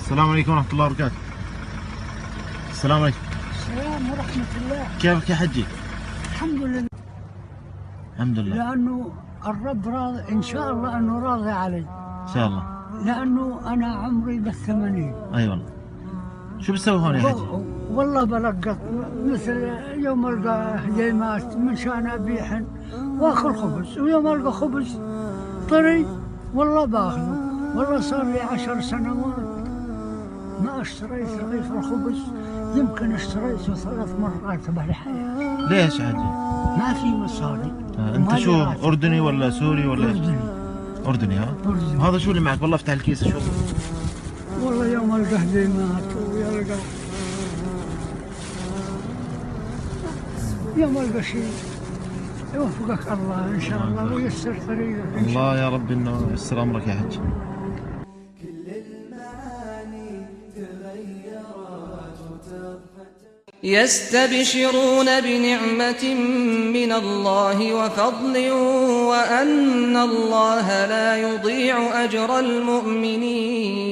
السلام عليكم ورحمة الله وبركاته. السلام عليكم. السلام ورحمة الله. كيفك يا حجي؟ الحمد لله. الحمد لله. لأنه الرب راضي إن شاء الله أنه راضي علي. إن شاء الله. لأنه أنا عمري بال80. أي والله. شو بتسوي هون يا حجي؟ والله بلقط مثل يوم ألقى هجيمات من شان أبيحن وآكل خبز، ويوم ألقى خبز طري والله باخذه. والله صار لي 10 سنوات ما اشتريت رغيف الخبز، يمكن اشتريته 3 مرات بهالحياة. ليش يا حجي؟ ما في مصاري. أنت شو أردني ولا سوري ولا؟ أردني. أردني ها؟ أردني. هذا شو اللي معك؟ والله افتح الكيس شوف. والله يوم ألقى هجيمات ويلقى يوم ألقى شيء يوفقك الله إن شاء الله ويسر طريقك إن شاء الله يا رب إنه يسر أمرك يا حجي. يستبشرون بنعمة من الله وفضل وأن الله لا يضيع أجر المؤمنين.